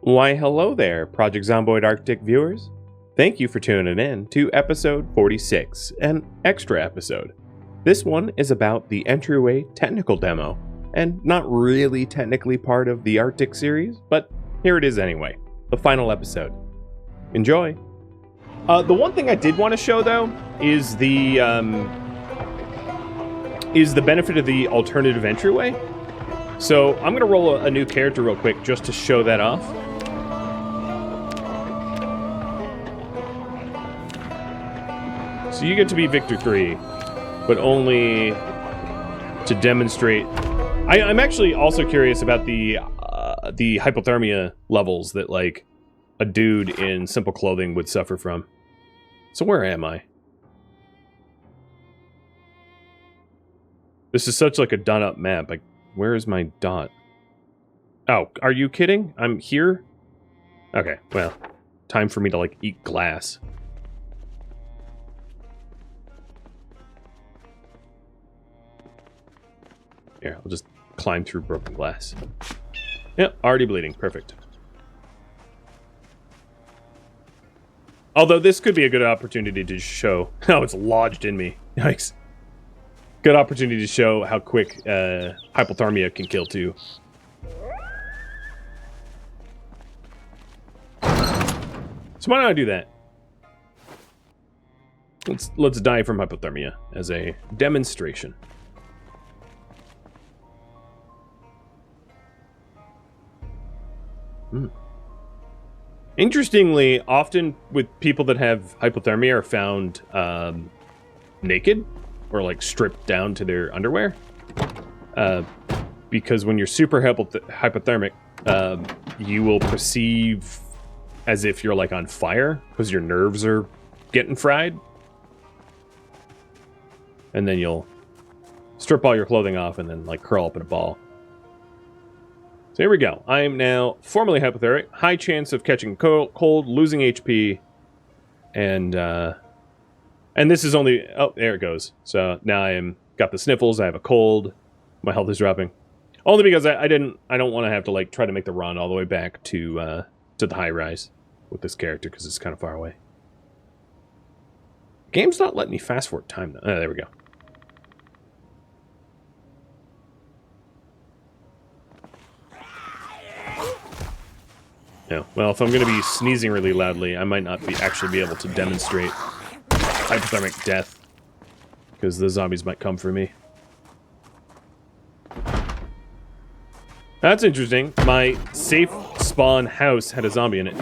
Why, hello there, Project Zomboid Arctic viewers. Thank you for tuning in to episode 46, an extra episode. This one is about the Entryway technical demo, and not really technically part of the Arctic series, but here it is anyway, the final episode. Enjoy! The one thing I did want to show, though, is the benefit of the alternative entryway. So I'm going to roll a new character real quick just to show that off. So you get to be Victor 3, but only to demonstrate. I'm actually also curious about the hypothermia levels that, like, a dude in simple clothing would suffer from. So where am I? This is such like a done-up map. Like, where is my dot? Oh, are you kidding? I'm here? Okay, well, time for me to, like, eat glass. Here, I'll just climb through broken glass. Yep, already bleeding. Perfect. Although this could be a good opportunity to show... Oh, it's lodged in me. Yikes. Good opportunity to show how quick hypothermia can kill, too. So why don't I do that? Let's die from hypothermia as a demonstration. Interestingly, often with people that have hypothermia are found naked or like stripped down to their underwear. Because when you're super hypothermic, you will perceive as if you're like on fire because your nerves are getting fried. And then you'll strip all your clothing off and then like curl up in a ball. So here we go. I am now formally hypothermic. High chance of catching cold, losing HP, and this is only... Oh, there it goes. So now got the sniffles. I have a cold. My health is dropping. Only because I don't want to have to like try to make the run all the way back to the high rise with this character because it's kind of far away. Game's not letting me fast forward time though. Oh, there we go. Yeah, well, if I'm going to be sneezing really loudly, I might not actually be able to demonstrate hypothermic death, because the zombies might come for me. That's interesting. My safe spawn house had a zombie in it.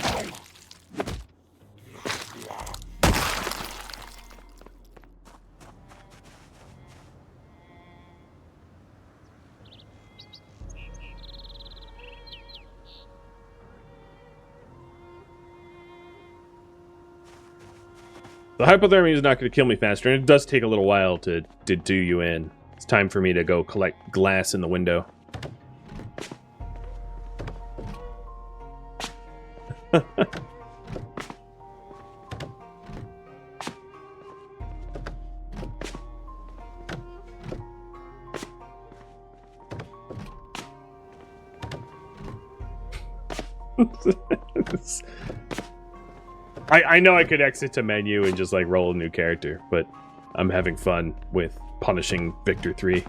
The hypothermia is not going to kill me faster, and it does take a little while to do you in. It's time for me to go collect glass in the window. I know I could exit to menu and just like roll a new character, but I'm having fun with punishing Victor 3.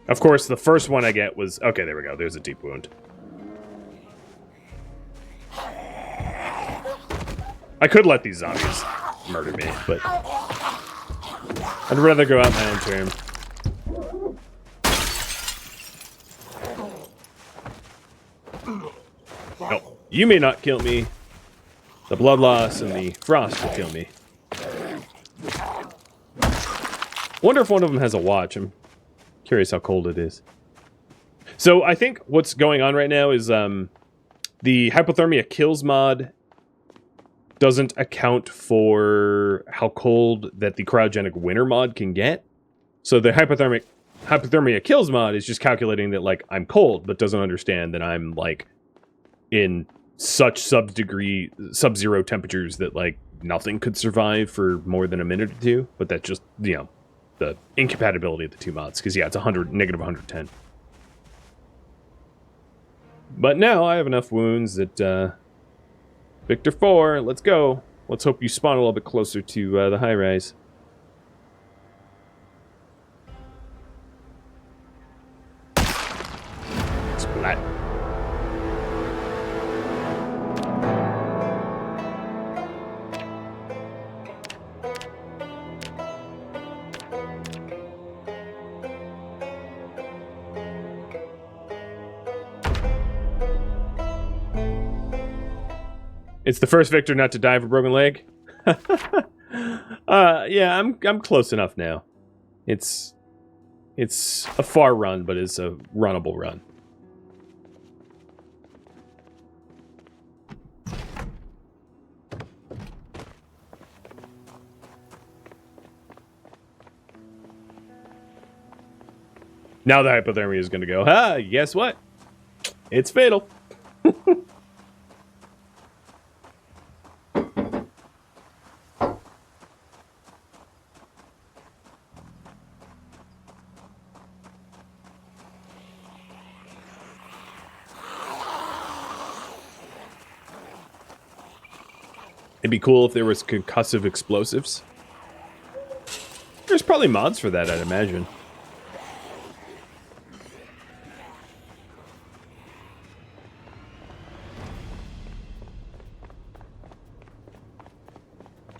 Of course, the first one I get was... Okay, there we go. There's a deep wound. I could let these zombies murder me, but I'd rather go out my own term. No, you may not kill me. The blood loss and the frost will kill me. Wonder if one of them has a watch. I'm curious how cold it is. So I think what's going on right now is the hypothermia kills mod doesn't account for how cold that the cryogenic winter mod can get. So the hypothermia kills mod is just calculating that like I'm cold, but doesn't understand that I'm like in such sub-zero temperatures that like nothing could survive for more than a minute or two. But that's just, you know, the incompatibility of the two mods. Because, yeah, it's negative 110. But now I have enough wounds that, Victor 4, let's go. Let's hope you spawn a little bit closer to the high-rise. Splat. It's the first Victor not to die of a broken leg. Yeah, I'm close enough now. It's a far run, but it's a runnable run. Now the hypothermia is going to go, guess what? It's fatal. It'd be cool if there was concussive explosives. There's probably mods for that, I'd imagine.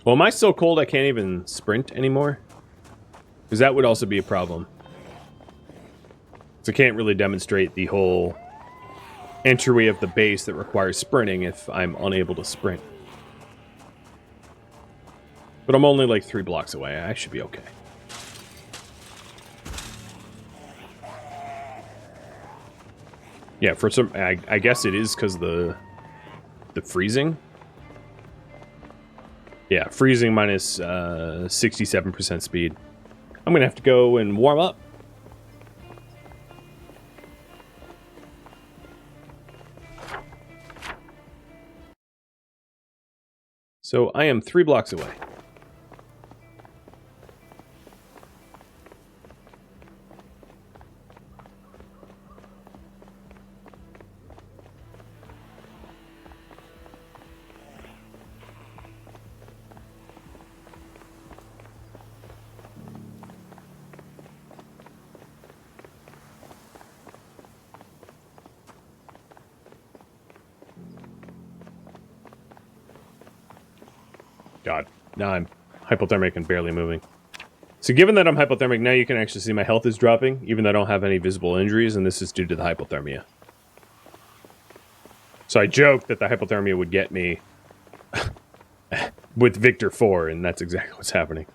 Well, am I so cold I can't even sprint anymore? Because that would also be a problem. So I can't really demonstrate the whole entryway of the base that requires sprinting if I'm unable to sprint. But I'm only like 3 blocks away. I should be okay. Yeah, for some, I guess it is because the freezing. Yeah, freezing minus 67% speed. I'm gonna have to go and warm up. So I am 3 blocks away. God, now I'm hypothermic and barely moving. So given that I'm hypothermic, now you can actually see my health is dropping, even though I don't have any visible injuries, and this is due to the hypothermia. So I joked that the hypothermia would get me with Victor 4, and that's exactly what's happening.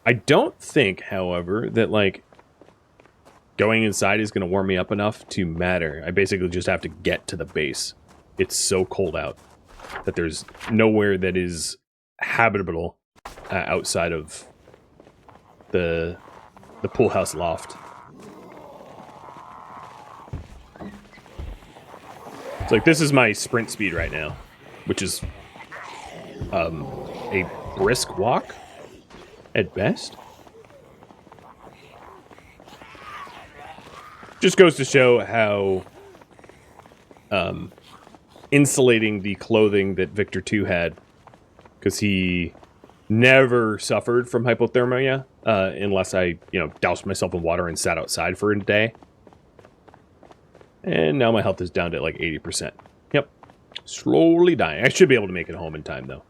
I don't think, however, that, like, going inside is going to warm me up enough to matter. I basically just have to get to the base. It's so cold out that there's nowhere that is habitable outside of the pool house loft. It's like, this is my sprint speed right now, which is a brisk walk at best. Just goes to show how insulating the clothing that Victor 2 had, because he never suffered from hypothermia unless I, doused myself in water and sat outside for a day. And now my health is down to like 80%. Yep. Slowly dying. I should be able to make it home in time, though.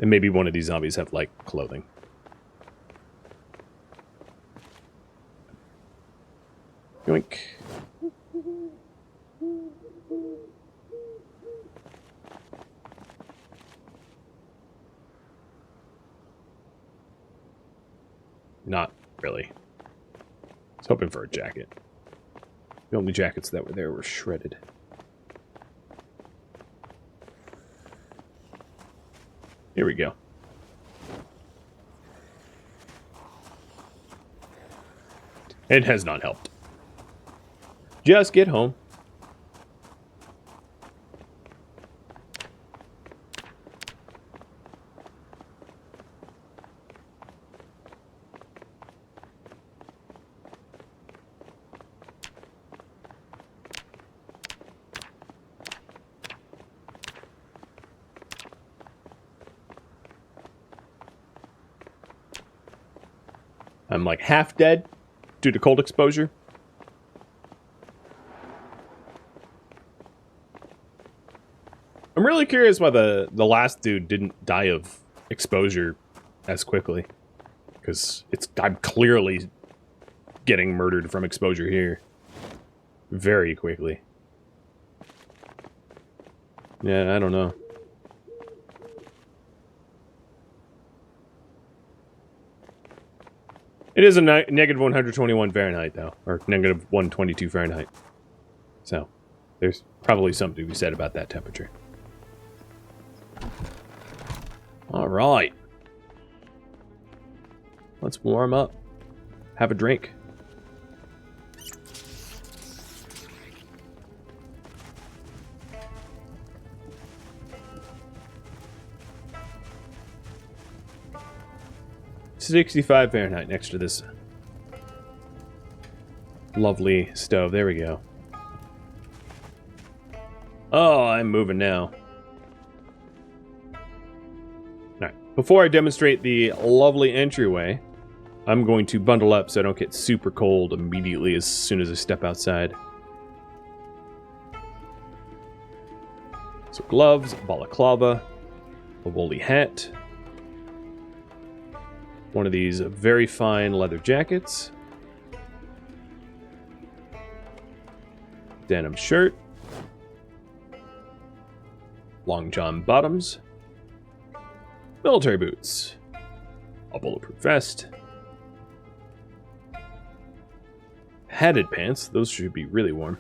And maybe one of these zombies have, like, clothing. Yoink. Not really. I was hoping for a jacket. The only jackets that were there were shredded. Here we go. It has not helped. Just get home. I'm like half dead due to cold exposure. I'm really curious why the last dude didn't die of exposure as quickly. Because I'm clearly getting murdered from exposure here. Very quickly. Yeah, I don't know. It is a negative 121 Fahrenheit, though. Or negative 122 Fahrenheit. So, there's probably something to be said about that temperature. Alright. Let's warm up. Have a drink. $65 Fahrenheit next to this lovely stove. There we go. Oh, I'm moving now. Alright, before I demonstrate the lovely entryway, I'm going to bundle up so I don't get super cold immediately as soon as I step outside. So gloves, balaclava, a woolly hat, one of these very fine leather jackets, denim shirt, long john bottoms, military boots, a bulletproof vest, hatted pants. Those should be really warm.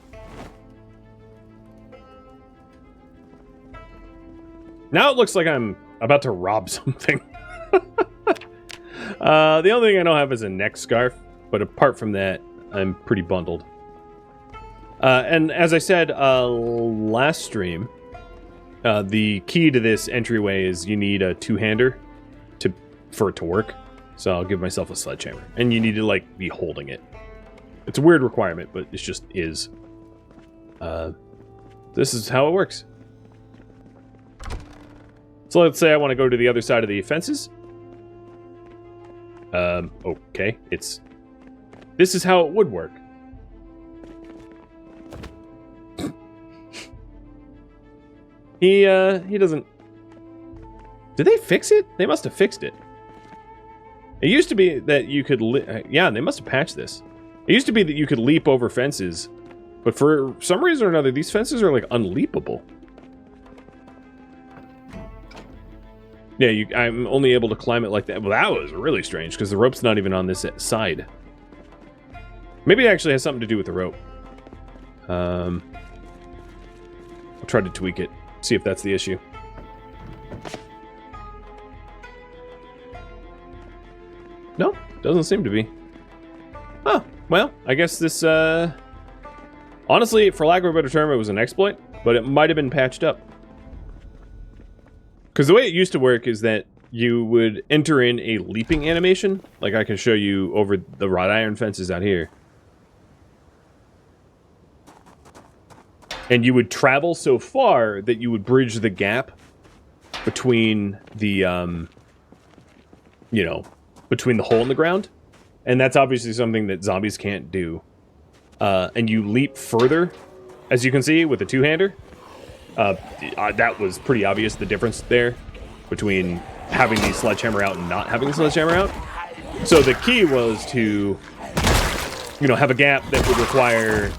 Now it looks like I'm about to rob something. The only thing I don't have is a neck scarf, but apart from that, I'm pretty bundled. And as I said last stream, the key to this entryway is you need a two-hander for it to work. So I'll give myself a sledgehammer. And you need to, like, be holding it. It's a weird requirement, but it just is. This is how it works. So let's say I want to go to the other side of the fences. Okay, this is how it would work. He doesn't... Did they fix it? They must have fixed it. It used to be that you could... yeah, they must have patched this. It used to be that you could leap over fences, but for some reason or another, these fences are, like, unleapable. Yeah, I'm only able to climb it like that. Well, that was really strange, because the rope's not even on this side. Maybe it actually has something to do with the rope. I'll try to tweak it, see if that's the issue. No, doesn't seem to be. Oh, well, I guess this, honestly, for lack of a better term, it was an exploit, but it might have been patched up. Because the way it used to work is that you would enter in a leaping animation, like I can show you over the wrought iron fences out here. And you would travel so far that you would bridge the gap between the, you know, between the hole in the ground. And that's obviously something that zombies can't do. And you leap further, as you can see, with a two-hander. That was pretty obvious, the difference there between having the sledgehammer out and not having the sledgehammer out. So the key was to, you know, have a gap that would require,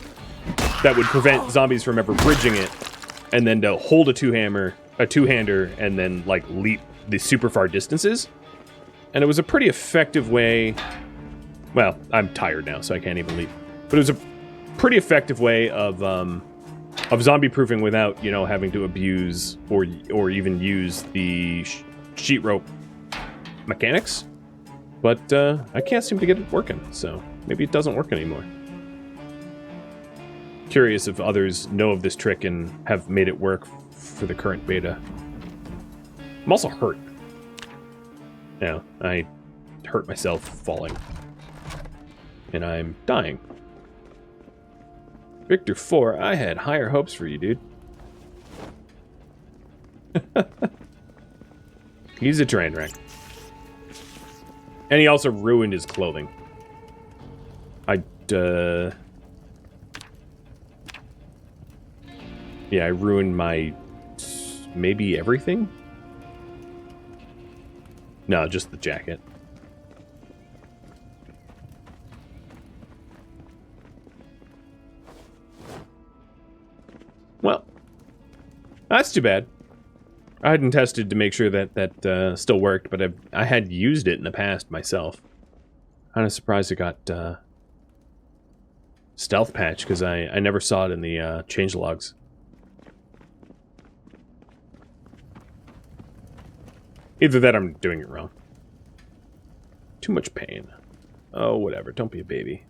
that would prevent zombies from ever bridging it, and then to hold a two-hander, and then, like, leap the super far distances. And it was a pretty effective way. Well, I'm tired now, so I can't even leap. But it was a pretty effective way of zombie proofing without, you know, having to abuse or even use the sheet rope mechanics. But I can't seem to get it working, so maybe it doesn't work anymore. Curious if others know of this trick and have made it work for the current beta. I'm also hurt. Yeah, I hurt myself falling. And I'm dying. Victor 4, I had higher hopes for you, dude. He's a train wreck. And he also ruined his clothing. Yeah, I ruined my... maybe everything? No, just the jacket. Well, that's too bad. I hadn't tested to make sure that still worked, but I had used it in the past myself. Kind of surprised it got stealth patch, because I never saw it in the changelogs. Either that or I'm doing it wrong. Too much pain. Oh, whatever. Don't be a baby.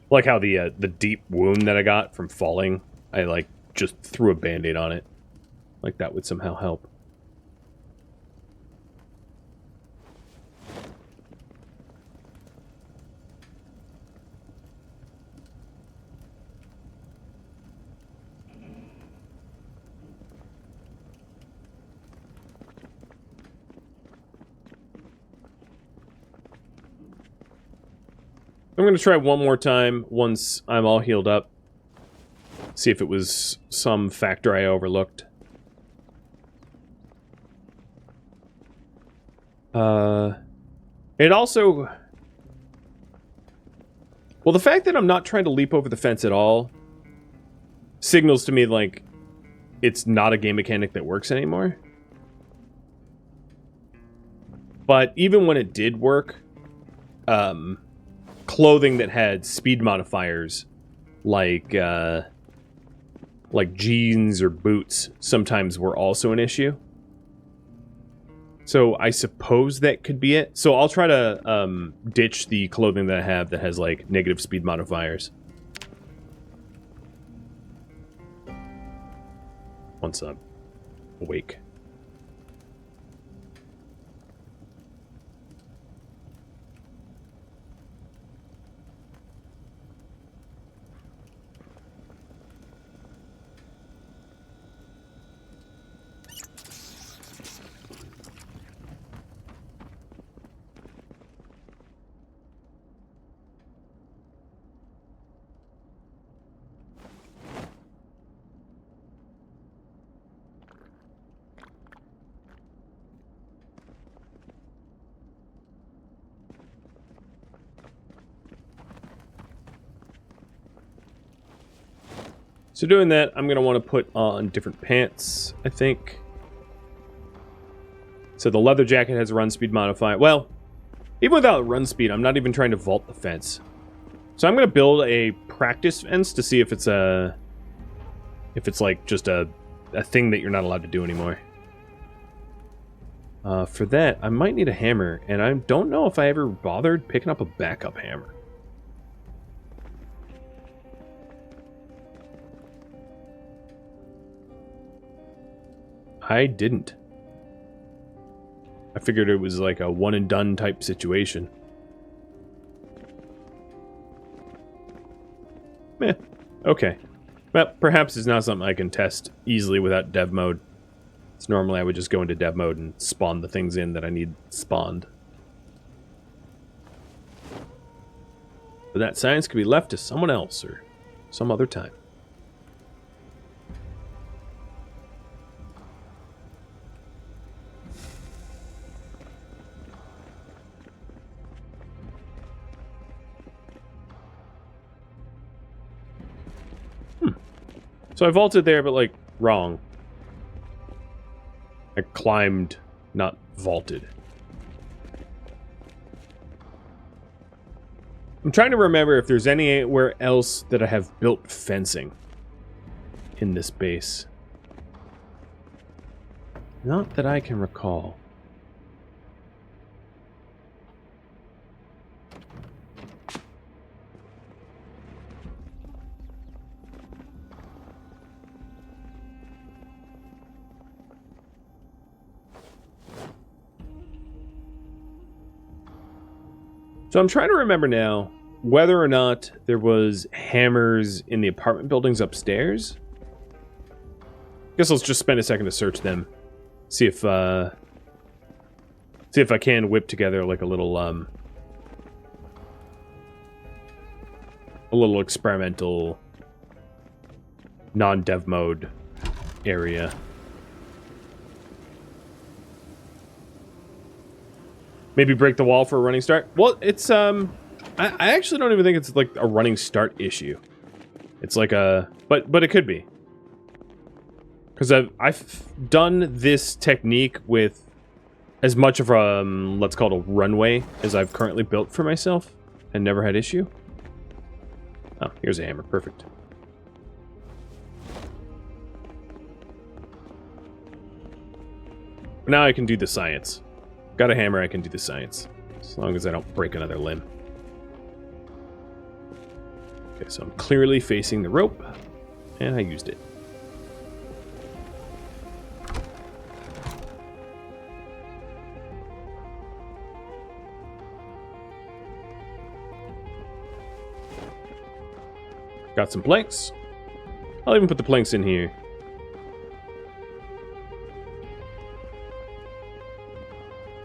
Like how the deep wound that I got from falling, I like just threw a band-aid on it. Like that would somehow help. I'm going to try one more time once I'm all healed up. See if it was some factor I overlooked. It also... Well, the fact that I'm not trying to leap over the fence at all signals to me, like, it's not a game mechanic that works anymore. But even when it did work, clothing that had speed modifiers, like jeans or boots, sometimes were also an issue. So I suppose that could be it. So I'll try to ditch the clothing that I have that has, like, negative speed modifiers. Once I'm awake. So doing that, I'm going to want to put on different pants, I think. So the leather jacket has a run speed modifier. Well, even without run speed, I'm not even trying to vault the fence. So I'm going to build a practice fence to see if it's like just a thing that you're not allowed to do anymore. For that, I might need a hammer, and I don't know if I ever bothered picking up a backup hammer. I didn't. I figured it was like a one and done type situation. Okay. Well, perhaps it's not something I can test easily without dev mode. So normally I would just go into dev mode and spawn the things in that I need spawned. But that science could be left to someone else or some other time. So I vaulted there, but, like, wrong. I climbed, not vaulted. I'm trying to remember if there's anywhere else that I have built fencing in this base. Not that I can recall. So I'm trying to remember now whether or not there was hammers in the apartment buildings upstairs. Guess I'll just spend a second to search them. See if I can whip together like a little a little experimental non-dev mode area. Maybe break the wall for a running start. Well, it's I actually don't even think it's like a running start issue. It's like a but it could be. Because I've done this technique with as much of a let's call it a runway as I've currently built for myself and never had issue. Oh, here's a hammer. Perfect. Now I can do the science. Got a hammer, I can do the science. As long as I don't break another limb. Okay, so I'm clearly facing the rope, and I used it. Got some planks. I'll even put the planks in here.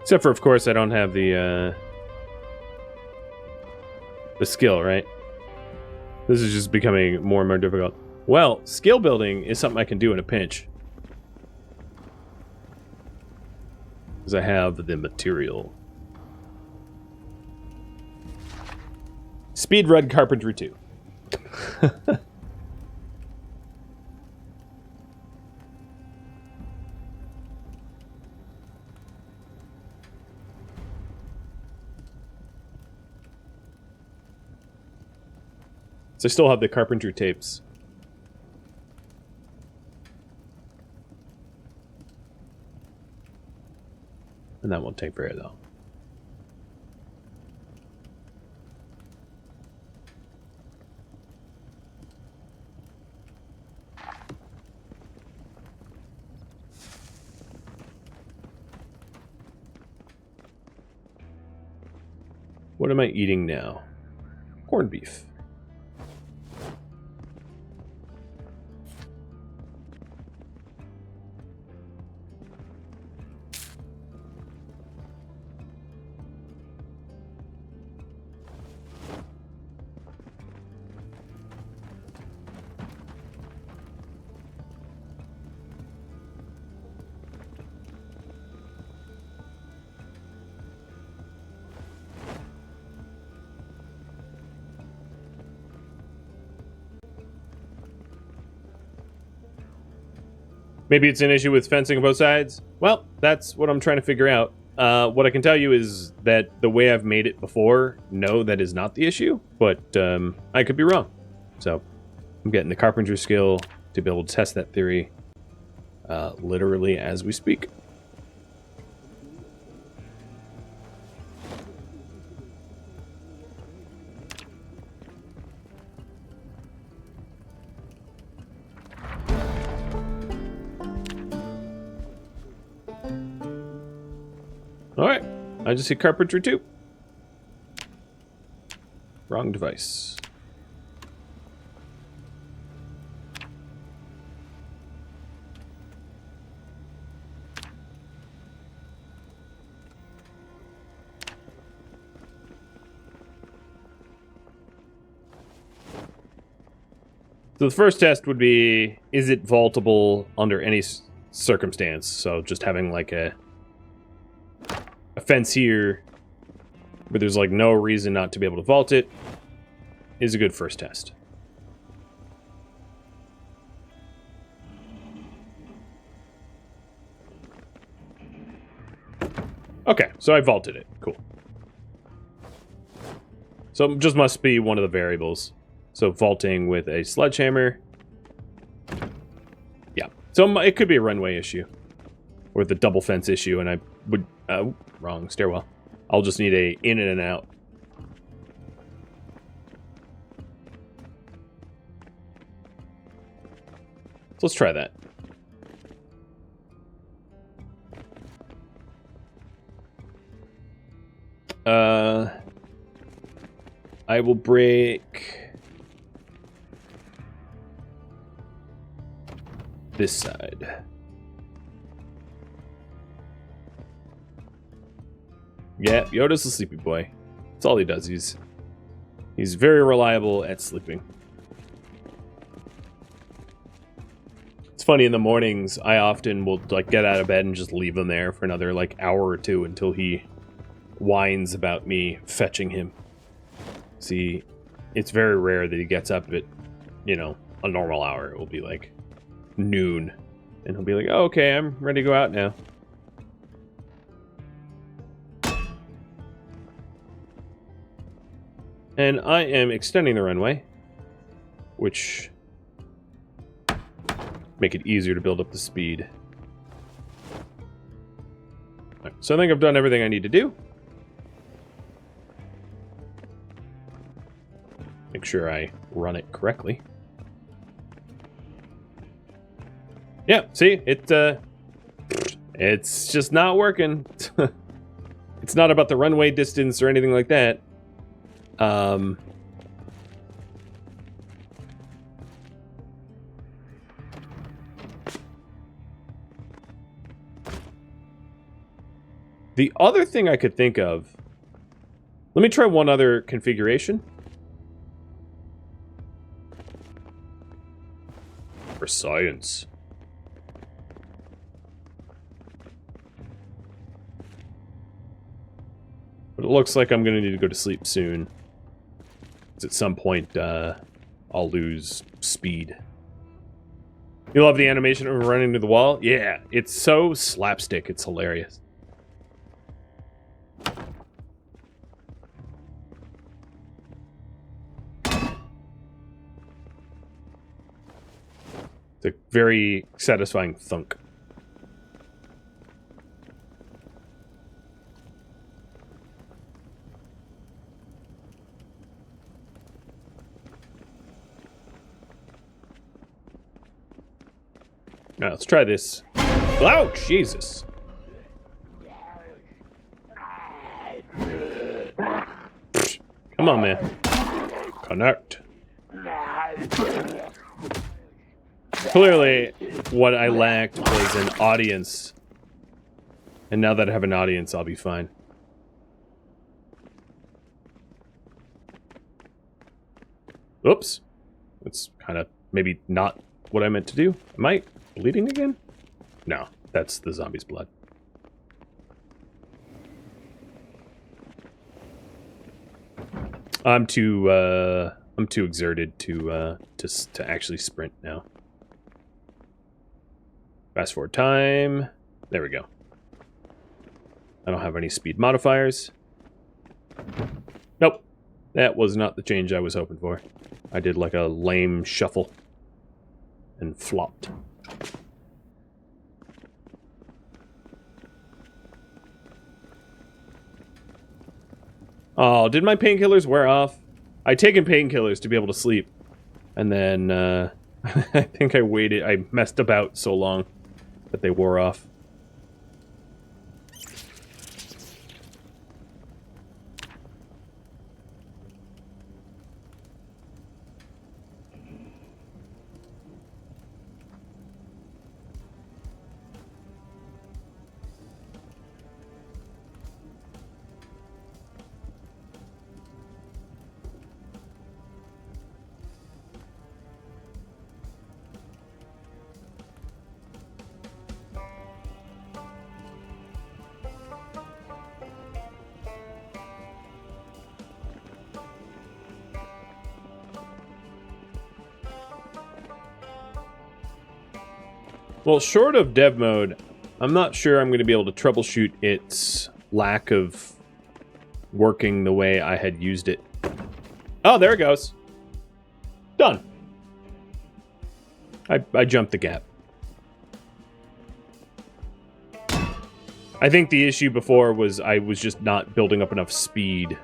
Except for, of course, I don't have the skill, right? This is just becoming more and more difficult. Well, skill building is something I can do in a pinch. Because I have the material. Speed Red Carpentry 2. So I still have the carpentry tapes. And that won't take very long. What am I eating now? Corned beef. Maybe it's an issue with fencing on both sides. Well, that's what I'm trying to figure out. What I can tell you is that the way I've made it before, no, that is not the issue, but I could be wrong. So I'm getting the carpentry skill to be able to test that theory literally as we speak. Alright, I just hit carpentry 2. Wrong device. So the first test would be, is it vaultable under any circumstance? So just having like a fence here where there's like no reason not to be able to vault it is a good first test. Okay, so I vaulted it. Cool. So it just must be one of the variables. So vaulting with a sledgehammer. Yeah. So it could be a runway issue. Or the double fence issue, and I would... wrong stairwell. I'll just need a in and an out. So let's try that. I will break this side. Yeah, Yoda's a sleepy boy. That's all he does. He He's very reliable at sleeping. It's funny, in the mornings, I often will like get out of bed and just leave him there for another like hour or two until he whines about me fetching him. See, it's very rare that he gets up at, you know, a normal hour. It will be like noon, and he'll be like, oh, okay, I'm ready to go out now. And I am extending the runway, which make it easier to build up the speed. Right, so I think I've done everything I need to do. Make sure I run it correctly. Yeah, see, it's just not working. It's not about the runway distance or anything like that. The other thing I could think of, let me try one other configuration. For science. But it looks like I'm going to need to go to sleep soon. Because at some point, I'll lose speed. You love the animation of running into the wall? Yeah, it's so slapstick, it's hilarious. It's a very satisfying thunk. Now, let's try this. Oh, Jesus. Come on, man. Connect. Clearly, what I lacked was an audience. And now that I have an audience, I'll be fine. Oops. That's kind of maybe not what I meant to do. Am I bleeding again? No, that's the zombie's blood. I'm too exerted to actually sprint now. Fast forward time. There we go. I don't have any speed modifiers. Nope. That was not the change I was hoping for. I did like a lame shuffle and flopped. Oh, did my painkillers wear off? I'd taken painkillers to be able to sleep. And then, I think I messed about so long that they wore off. Well, short of dev mode, I'm not sure I'm going to be able to troubleshoot its lack of working the way I had used it. Oh, there it goes. Done. I jumped the gap. I think the issue before was I was just not building up enough speed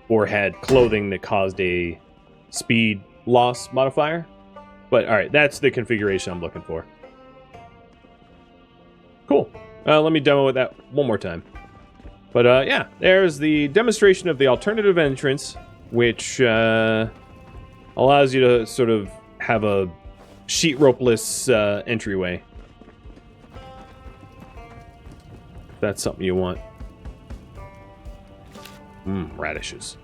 or had clothing that caused a speed loss modifier. But, alright, that's the configuration I'm looking for. Cool. Let me demo that one more time. But, yeah, there's the demonstration of the alternative entrance, which allows you to sort of have a sheet ropeless entryway. If that's something you want. Radishes.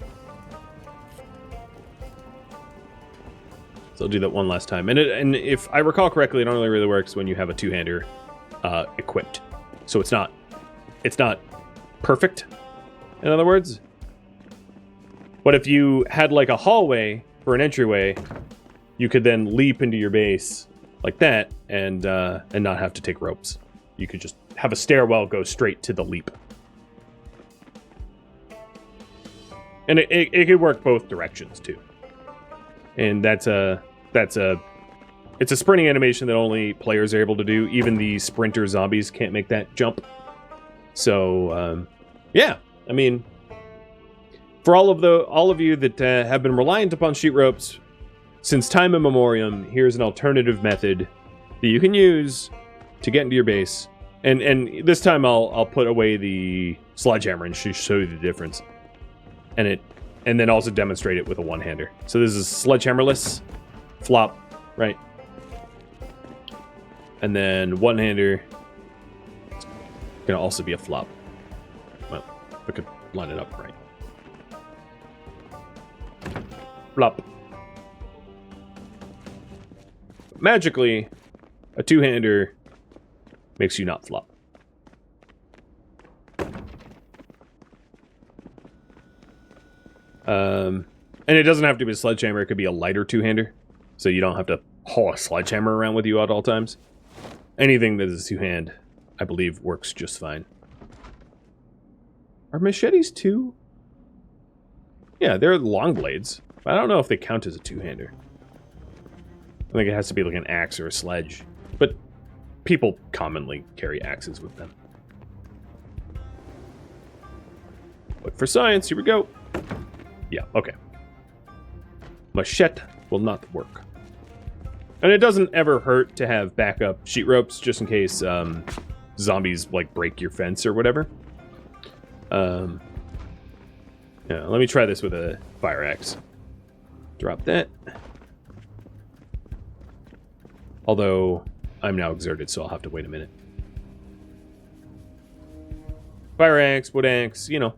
So I'll do that one last time. And if I recall correctly, it only really works when you have a two-hander equipped. So it's not perfect, in other words. But if you had like a hallway for an entryway, you could then leap into your base like that and not have to take ropes. You could just have a stairwell go straight to the leap. And it could work both directions too. And it's a sprinting animation that only players are able to do. Even the sprinter zombies can't make that jump. So yeah, I mean, for all of you that have been reliant upon sheet ropes since time immemorial, here's an alternative method that you can use to get into your base. And this time I'll put away the sledgehammer and show you the difference. And then also demonstrate it with a one-hander. So this is sledgehammerless, flop, right? And then one-hander, it's gonna also be a flop. Well, I could line it up right. Flop. Magically, a two-hander makes you not flop. And it doesn't have to be a sledgehammer, it could be a lighter two-hander. So you don't have to haul a sledgehammer around with you at all times. Anything that is two-hand, I believe, works just fine. Are machetes two? Yeah, they're long blades. But I don't know if they count as a two-hander. I think it has to be like an axe or a sledge. But people commonly carry axes with them. But for science, here we go. Yeah, okay. Machete will not work. And it doesn't ever hurt to have backup sheet ropes, just in case zombies, like, break your fence or whatever. Yeah, let me try this with a fire axe. Drop that. Although, I'm now exerted, so I'll have to wait a minute. Fire axe, wood axe, you know.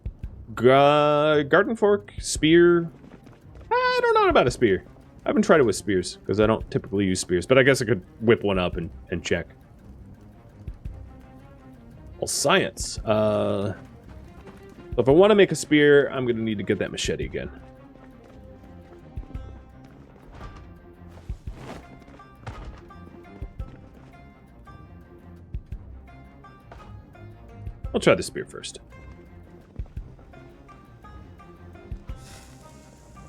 Garden fork, spear. I don't know about a spear. I haven't tried it with spears, because I don't typically use spears, but I guess I could whip one up and check. Well, science. If I want to make a spear, I'm going to need to get that machete again. I'll try the spear first.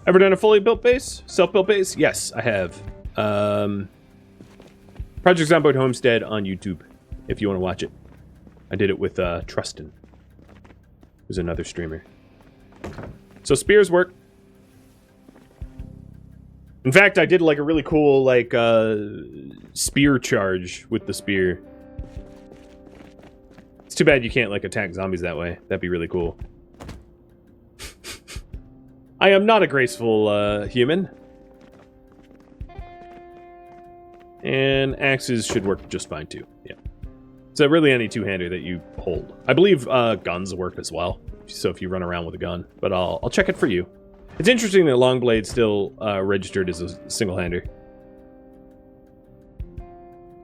Ever done a fully built base? Self-built base? Yes, I have. Project Zomboid Homestead on YouTube, if you want to watch it. I did it with Trustin, who's another streamer. So spears work. In fact, I did like a really cool like spear charge with the spear. It's too bad you can't like attack zombies that way. That'd be really cool. I am not a graceful human. And axes should work just fine too. Yeah. So really any two-hander that you hold. I believe guns work as well. So if you run around with a gun. But I'll check it for you. It's interesting that long blade's still registered as a single-hander.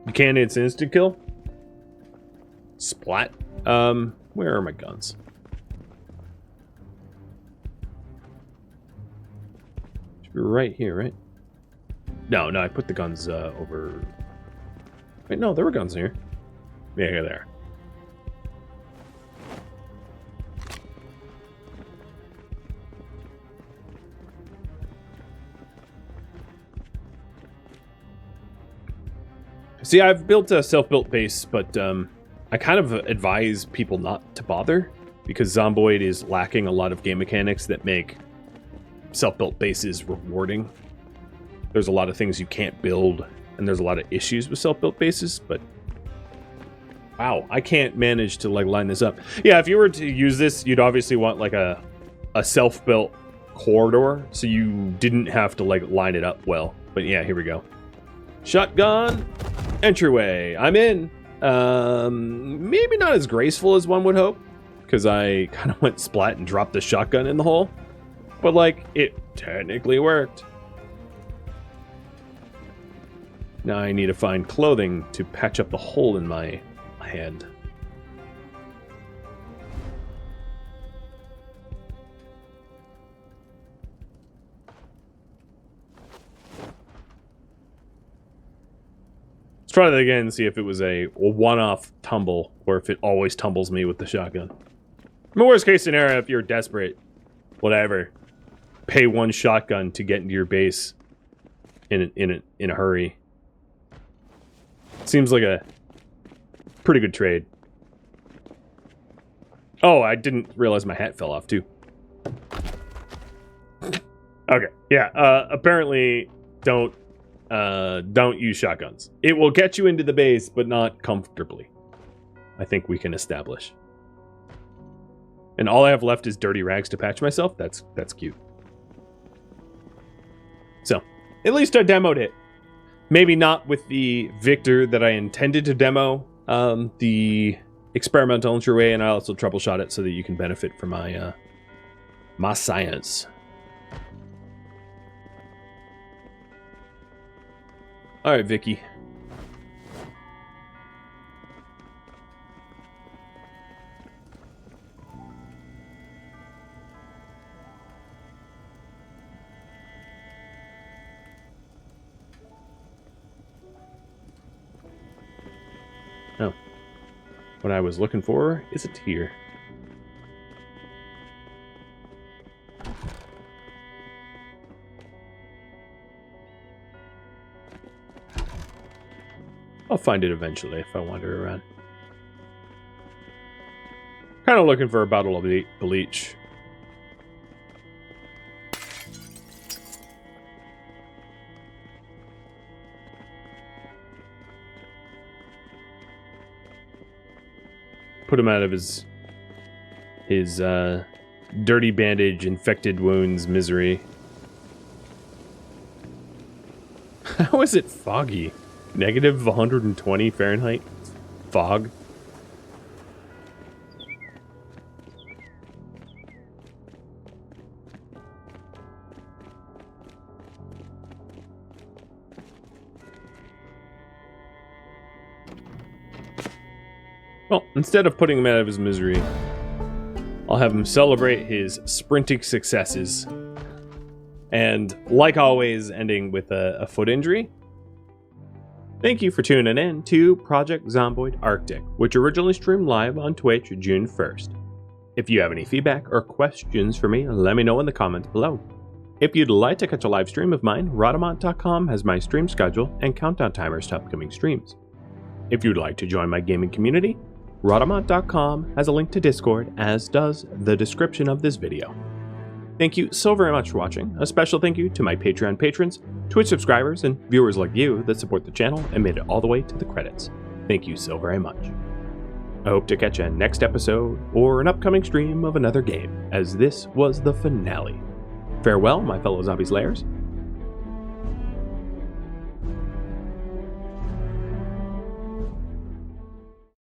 You can, it's instant kill. Splat. Where are my guns? Should be right here, right? No, I put the guns over... Wait, no, there were guns here. Yeah, there. See, I've built a self-built base, but I kind of advise people not to bother, because Zomboid is lacking a lot of game mechanics that make self-built bases rewarding. There's a lot of things you can't build, and there's a lot of issues with self-built bases, but... Wow, I can't manage to, like, line this up. Yeah, if you were to use this, you'd obviously want, like, a self-built corridor, so you didn't have to, like, line it up well. But yeah, here we go. Shotgun, entryway. I'm in. Maybe not as graceful as one would hope, because I kind of went splat and dropped the shotgun in the hole. But, like, it technically worked. Now I need to find clothing to patch up the hole in my hand. Let's try that again and see if it was a one-off tumble or if it always tumbles me with the shotgun. In the worst case scenario, if you're desperate, whatever, pay one shotgun to get into your base in a hurry. Seems like a pretty good trade. Oh, I didn't realize my hat fell off too. Okay, yeah. Apparently, don't use shotguns. It will get you into the base, but not comfortably. I think we can establish. And all I have left is dirty rags to patch myself. That's cute. So, at least I demoed it. Maybe not with the Victor that I intended to demo, the experimental Entryway, and I also troubleshot it so that you can benefit from my my science. All right, Vicky. Oh. What I was looking for isn't here. I'll find it eventually if I wander around. Kind of looking for a bottle of bleach. Put him out of his dirty bandage, infected wounds, misery. How is it foggy? Negative 120 Fahrenheit? Fog? Well, instead of putting him out of his misery, I'll have him celebrate his sprinting successes. And, like always, ending with a foot injury. Thank you for tuning in to Project Zomboid Arctic, which originally streamed live on Twitch June 1st. If you have any feedback or questions for me, let me know in the comments below. If you'd like to catch a live stream of mine, Rhadamant.com has my stream schedule and countdown timers to upcoming streams. If you'd like to join my gaming community, Rhadamant.com has a link to Discord, as does the description of this video. Thank you so very much for watching. A special thank you to my Patreon patrons, Twitch subscribers, and viewers like you that support the channel and made it all the way to the credits. Thank you so very much. I hope to catch you next episode or an upcoming stream of another game, as this was the finale. Farewell, my fellow zombie slayers.